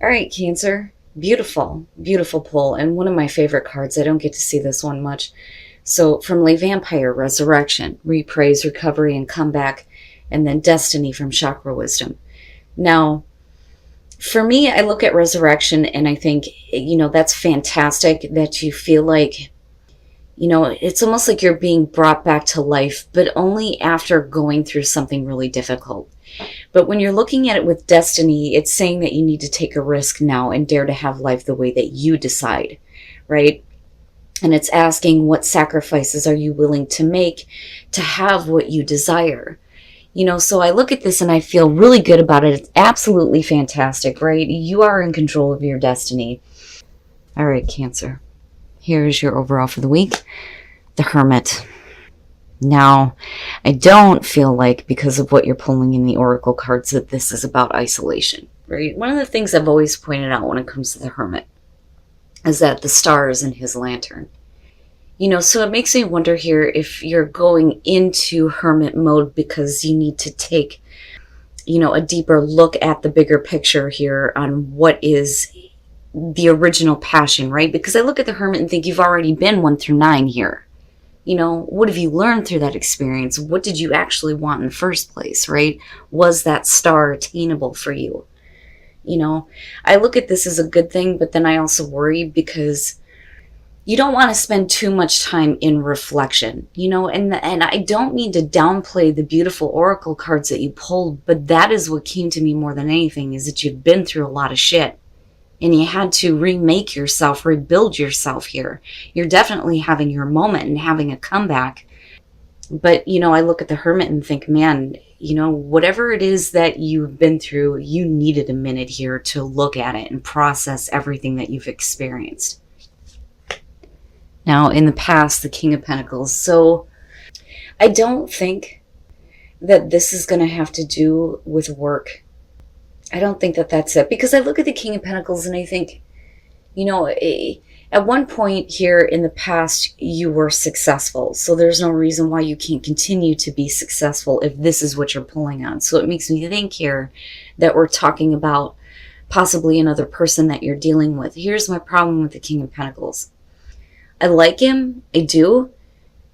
All right, Cancer. Beautiful, beautiful pull. And one of my favorite cards. I don't get to see this one much. So from Le Vampire, Resurrection, Repraise, Recovery, and Comeback. And then Destiny from Chakra Wisdom. Now, for me, I look at Resurrection and I think, that's fantastic that you feel like, it's almost like you're being brought back to life, but only after going through something really difficult. But when you're looking at it with Destiny, it's saying that you need to take a risk now and dare to have life the way that you decide, right? And it's asking, what sacrifices are you willing to make to have what you desire? So I look at this and I feel really good about it. It's absolutely fantastic, right? You are in control of your destiny. All right, Cancer. Here's your overall for the week. The Hermit. Now, I don't feel like, because of what you're pulling in the Oracle cards, that this is about isolation, right? One of the things I've always pointed out when it comes to the Hermit is that the star is in his lantern. So it makes me wonder here if you're going into Hermit mode because you need to take, a deeper look at the bigger picture here on what is the original passion, right? Because I look at the Hermit and think you've already been 1 through 9 here. What have you learned through that experience? What did you actually want in the first place, right? Was that star attainable for you? I look at this as a good thing, but then I also worry because you don't want to spend too much time in reflection, and I don't mean to downplay the beautiful oracle cards that you pulled, but that is what came to me more than anything, is that you've been through a lot of shit and you had to remake yourself, rebuild yourself here. You're definitely having your moment and having a comeback. But, I look at the Hermit and think, man, whatever it is that you've been through, you needed a minute here to look at it and process everything that you've experienced. Now, in the past, the King of Pentacles. So I don't think that this is going to have to do with work. I don't think that that's it. Because I look at the King of Pentacles and I think, at one point here in the past, you were successful. So there's no reason why you can't continue to be successful if this is what you're pulling on. So it makes me think here that we're talking about possibly another person that you're dealing with. Here's my problem with the King of Pentacles. I like him, I do,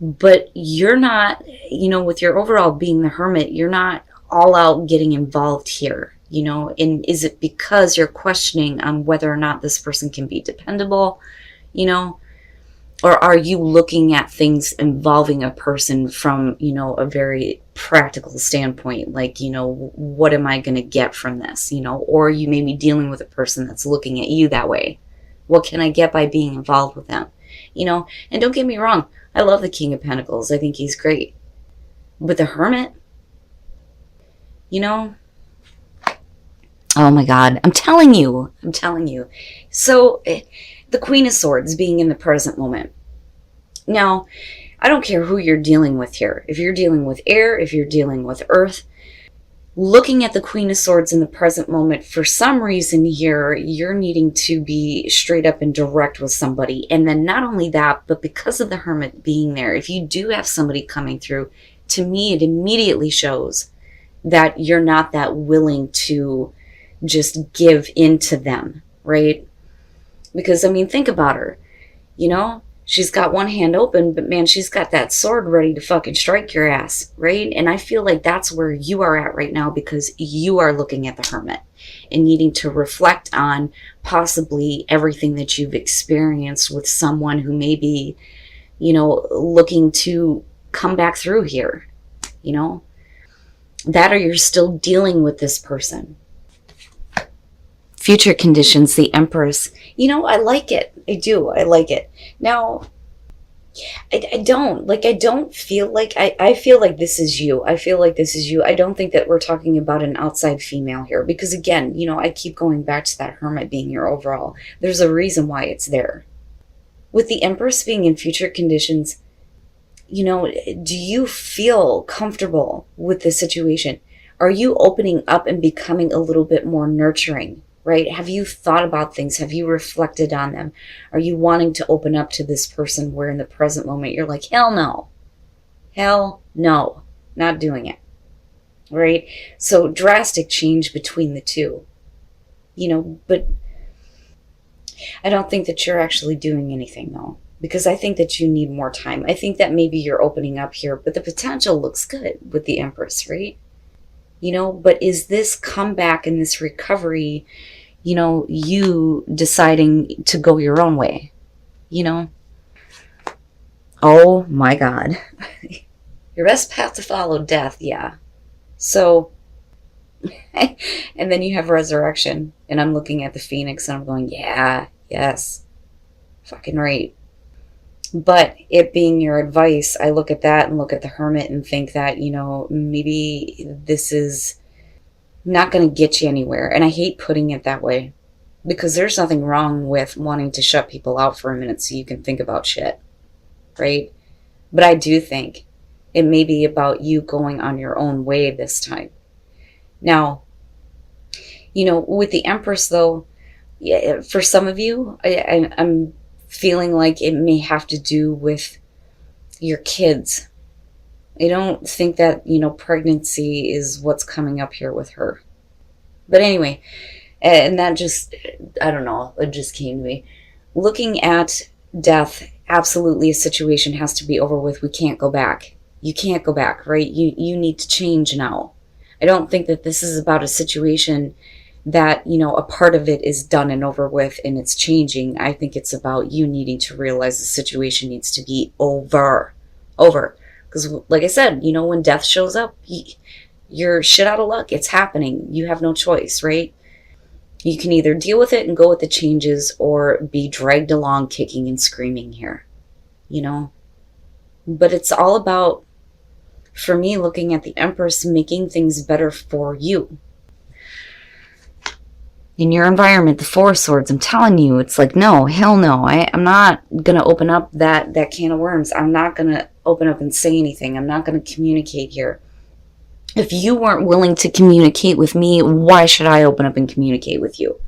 but you're not, with your overall being the Hermit, you're not all out getting involved here, and is it because you're questioning on whether or not this person can be dependable, or are you looking at things involving a person from, a very practical standpoint, like, what am I going to get from this, or you may be dealing with a person that's looking at you that way. What can I get by being involved with them? And don't get me wrong, I love the King of Pentacles. I think he's great. But the Hermit, oh my God, I'm telling you. So the Queen of Swords being in the present moment. Now, I don't care who you're dealing with here. If you're dealing with air, if you're dealing with earth, looking at the Queen of Swords in the present moment, for some reason here, you're needing to be straight up and direct with somebody. And then not only that, but because of the Hermit being there, if you do have somebody coming through, to me, it immediately shows that you're not that willing to just give in to them, right? Because, think about her, she's got one hand open, but man, she's got that sword ready to fucking strike your ass, right? And I feel like that's where you are at right now, because you are looking at the Hermit and needing to reflect on possibly everything that you've experienced with someone who may be, looking to come back through here, that, or you're still dealing with this person. Future conditions, the Empress. I like it. I do. I like it. Now, I don't feel like, I feel like this is you. I feel like this is you. I don't think that we're talking about an outside female here. Because again, I keep going back to that Hermit being your overall. There's a reason why it's there. With the Empress being in future conditions, do you feel comfortable with this situation? Are you opening up and becoming a little bit more nurturing? Right? Have you thought about things? Have you reflected on them? Are you wanting to open up to this person where in the present moment you're like, hell no, not doing it, right? So drastic change between the two. But I don't think that you're actually doing anything though, because I think that you need more time. I think that maybe you're opening up here, but the potential looks good with the Empress, right? But is this comeback and this recovery, you deciding to go your own way, Oh my God. Your best path to follow, death, yeah. So, and then you have resurrection, and I'm looking at the Phoenix and I'm going, yeah, yes, fucking right. But it being your advice, I look at that and look at the Hermit and think that, maybe this is not going to get you anywhere. And I hate putting it that way, because there's nothing wrong with wanting to shut people out for a minute so you can think about shit, right? But I do think it may be about you going on your own way this time. Now, with the Empress though, yeah, for some of you, I'm feeling like it may have to do with your kids. I don't think that, pregnancy is what's coming up here with her. But anyway, and that just, I don't know, it just came to me. Looking at death, absolutely a situation has to be over with. We can't go back. You can't go back, right? You need to change now. I don't think that this is about a situation that, a part of it is done and over with and it's changing. I think it's about you needing to realize the situation needs to be over. Because like I said, when death shows up, you're shit out of luck. It's happening. You have no choice, right? You can either deal with it and go with the changes or be dragged along kicking and screaming here, But it's all about, for me, looking at the Empress, making things better for you. In your environment, the Four of Swords, I'm telling you, it's like, no, hell no. I'm not going to open up that can of worms. I'm not going to open up and say anything. I'm not going to communicate here. If you weren't willing to communicate with me, why should I open up and communicate with you?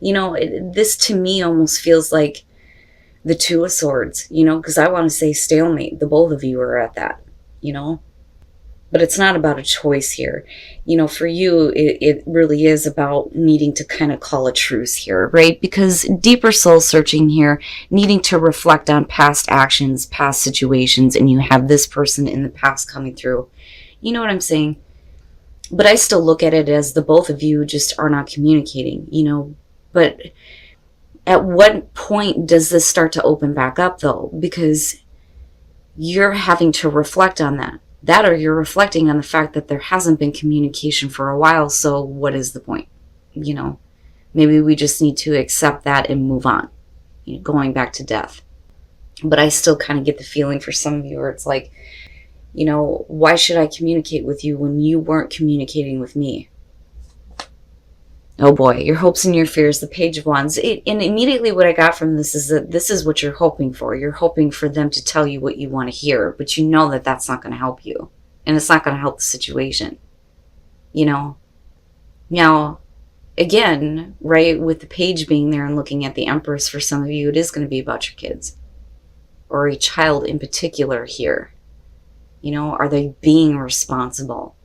This to me almost feels like the Two of Swords, because I want to say stalemate. The both of you are at that, But it's not about a choice here. For you, it really is about needing to kind of call a truce here, right? Because deeper soul searching here, needing to reflect on past actions, past situations, and you have this person in the past coming through. You know what I'm saying? But I still look at it as the both of you just are not communicating, But at what point does this start to open back up, though? Because you're having to reflect on that. That or you're reflecting on the fact that there hasn't been communication for a while, so what is the point? Maybe we just need to accept that and move on, going back to death. But I still kind of get the feeling for some of you where it's like, why should I communicate with you when you weren't communicating with me? Oh boy, your hopes and your fears, the Page of Wands. And immediately what I got from this is that this is what you're hoping for. You're hoping for them to tell you what you want to hear, but you know that that's not going to help you. And it's not going to help the situation. Now, again, right, with the Page being there and looking at the Empress, for some of you, it is going to be about your kids. Or a child in particular here. Are they being responsible?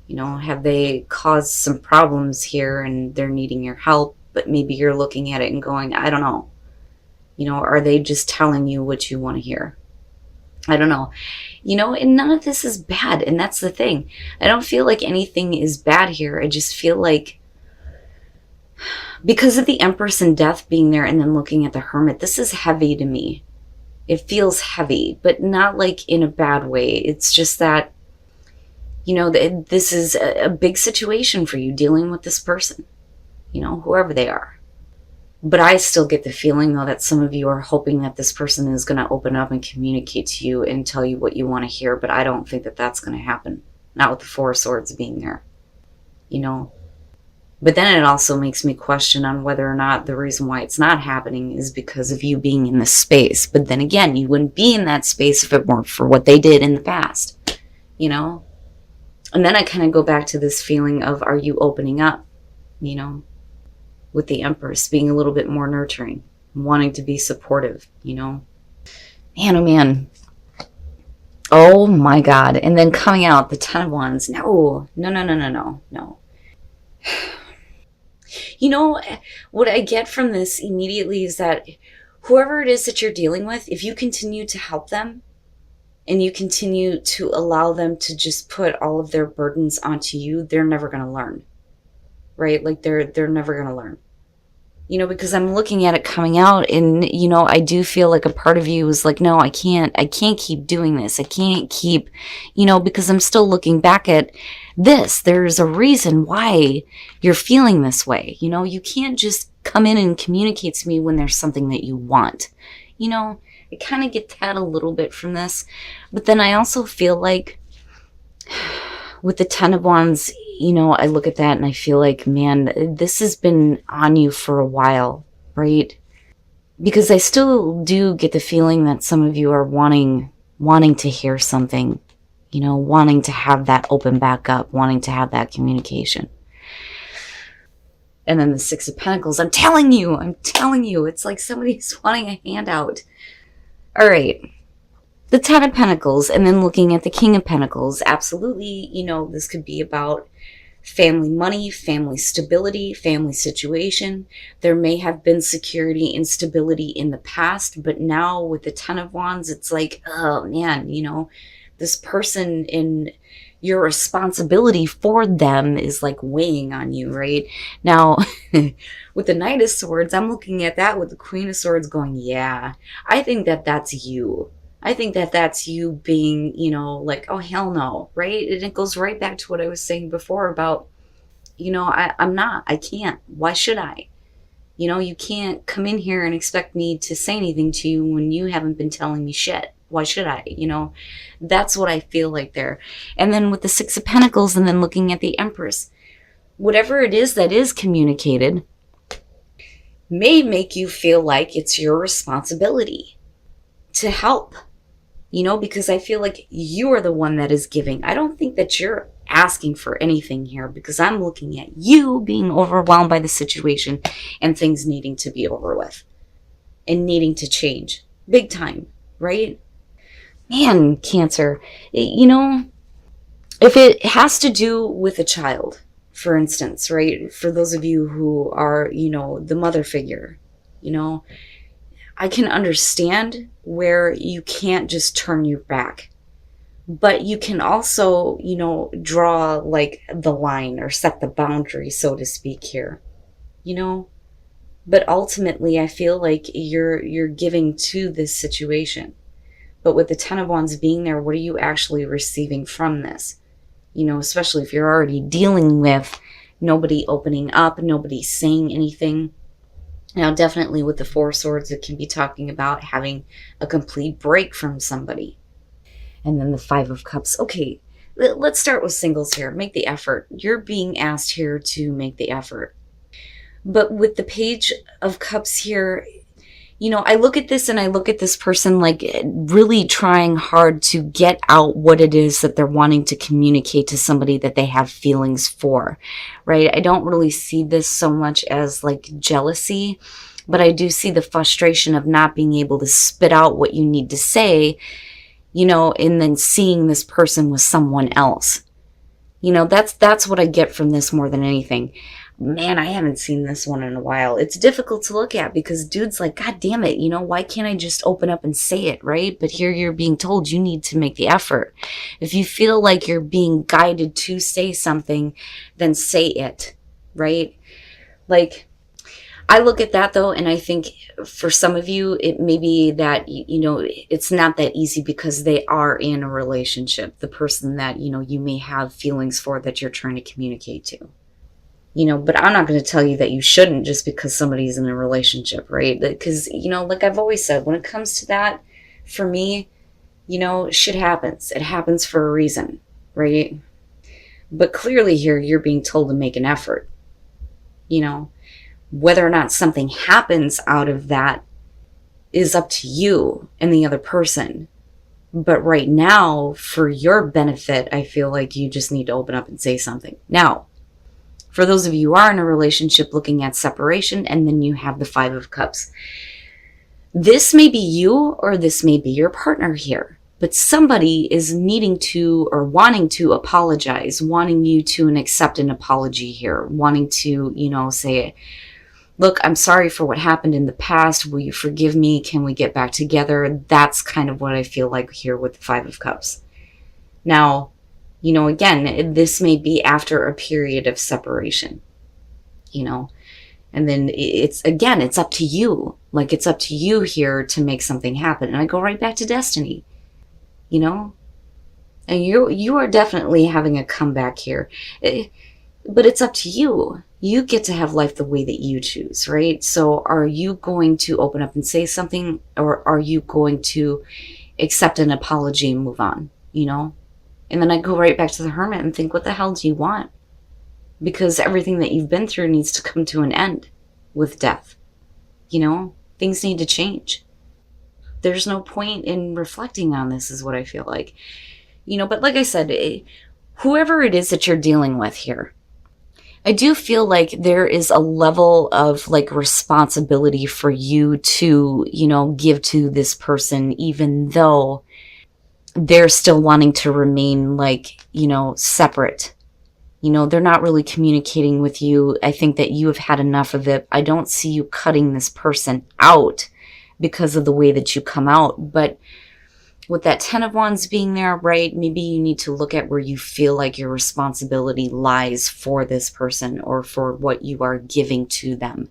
Have they caused some problems here and they're needing your help, but maybe you're looking at it and going, I don't know. Are they just telling you what you want to hear? I don't know. And none of this is bad. And that's the thing. I don't feel like anything is bad here. I just feel like because of the Empress and death being there and then looking at the Hermit, this is heavy to me. It feels heavy, but not like in a bad way. It's just that, this is a big situation for you dealing with this person, whoever they are. But I still get the feeling, though, that some of you are hoping that this person is going to open up and communicate to you and tell you what you want to hear. But I don't think that that's going to happen. Not with the Four of Swords being there, But then it also makes me question on whether or not the reason why it's not happening is because of you being in this space. But then again, you wouldn't be in that space if it weren't for what they did in the past, And then I kind of go back to this feeling of, are you opening up, with the Empress being a little bit more nurturing, wanting to be supportive, Man, oh man. Oh my God. And then coming out, the Ten of Wands. No. You know, what I get from this immediately is that whoever it is that you're dealing with, if you continue to help them and you continue to allow them to just put all of their burdens onto you, they're never going to learn, right? Like they're never going to learn. You know, because I'm looking at it coming out and, you know, I do feel like a part of you is like, no, I can't keep doing this. I can't keep, you know, because I'm still looking back at this. There's a reason why you're feeling this way. You know, you can't just come in and communicate to me when there's something that you want. You know, I kind of get that a little bit from this. But then I also feel like with the Ten of Wands, you know, I look at that and I feel like, man, this has been on you for a while, right? Because I still do get the feeling that some of you are wanting to hear something, you know, wanting to have that open back up, wanting to have that communication. And then the Six of Pentacles, I'm telling you, it's like somebody's wanting a handout. All right. The Ten of Pentacles, and then looking at the King of Pentacles, absolutely, you know, this could be about family money, family stability, family situation. There may have been security and stability in the past, but now with the Ten of Wands, it's like, oh man, you know, this person in your responsibility for them is like weighing on you, right? Now, with the Knight of Swords, I'm looking at that with the Queen of Swords going, yeah, I think that that's you. I think that that's you being, you know, like, oh, hell no, right? And it goes right back to what I was saying before about, you know, I can't. Why should I? You know, you can't come in here and expect me to say anything to you when you haven't been telling me shit. Why should I? You know, that's what I feel like there. And then with the Six of Pentacles and then looking at the Empress, whatever it is that is communicated may make you feel like it's your responsibility to help. You know, because I feel like you are the one that is giving. I don't think that you're asking for anything here because I'm looking at you being overwhelmed by the situation and things needing to be over with and needing to change big time, right? Man, Cancer, you know, if it has to do with a child, for instance, right? For those of you who are, you know, the mother figure, you know, I can understand where you can't just turn your back, but you can also, you know, draw like the line or set the boundary, so to speak here, you know, but ultimately I feel like you're giving to this situation. But with the Ten of Wands being there, what are you actually receiving from this? You know, especially if you're already dealing with nobody opening up, nobody saying anything. Now, definitely with the Four of Swords, it can be talking about having a complete break from somebody. And then the Five of Cups. Okay, let's start with singles here. Make the effort. You're being asked here to make the effort. But with the Page of Cups here, you know, I look at this and I look at this person like really trying hard to get out what it is that they're wanting to communicate to somebody that they have feelings for, right? I don't really see this so much as like jealousy, but I do see the frustration of not being able to spit out what you need to say, you know, and then seeing this person with someone else. You know, that's what I get from this more than anything. Man, I haven't seen this one in a while. It's difficult to look at because dude's like, God damn it, you know, why can't I just open up and say it, right? But here you're being told you need to make the effort. If you feel like you're being guided to say something, then say it, right? Like, I look at that though, and I think for some of you, it may be that, you know, it's not that easy because they are in a relationship, the person that, you know, you may have feelings for that you're trying to communicate to. You know, but I'm not going to tell you that you shouldn't just because somebody's in a relationship, right? Because, you know, like I've always said, when it comes to that, for me, you know, shit happens. It happens for a reason, right? But clearly here, you're being told to make an effort. You know, whether or not something happens out of that is up to you and the other person. But right now, for your benefit, I feel like you just need to open up and say something. Now, for those of you who are in a relationship looking at separation, and then you have the Five of Cups. This may be you or this may be your partner here. But somebody is needing to or wanting to apologize, wanting you to accept an apology here, wanting to, say, look, I'm sorry for what happened in the past. Will you forgive me? Can we get back together? That's kind of what I feel like here with the Five of Cups. Now, again, this may be after a period of separation, and then it's up to you. Like, it's up to you here to make something happen. And I go right back to destiny, and you are definitely having a comeback here. But it's up to you. You get to have life the way that you choose, right? So are you going to open up and say something, or are you going to accept an apology and move on, And then I go right back to the Hermit and think, what the hell do you want? Because everything that you've been through needs to come to an end with death. Things need to change. There's no point in reflecting on this, is what I feel like. But like I said, whoever it is that you're dealing with here, I do feel like there is a level of like responsibility for you to, give to this person, even though they're still wanting to remain like, separate. They're not really communicating with you. I think that you have had enough of it. I don't see you cutting this person out because of the way that you come out. But with that 10 of Wands being there, right, maybe you need to look at where you feel like your responsibility lies for this person or for what you are giving to them.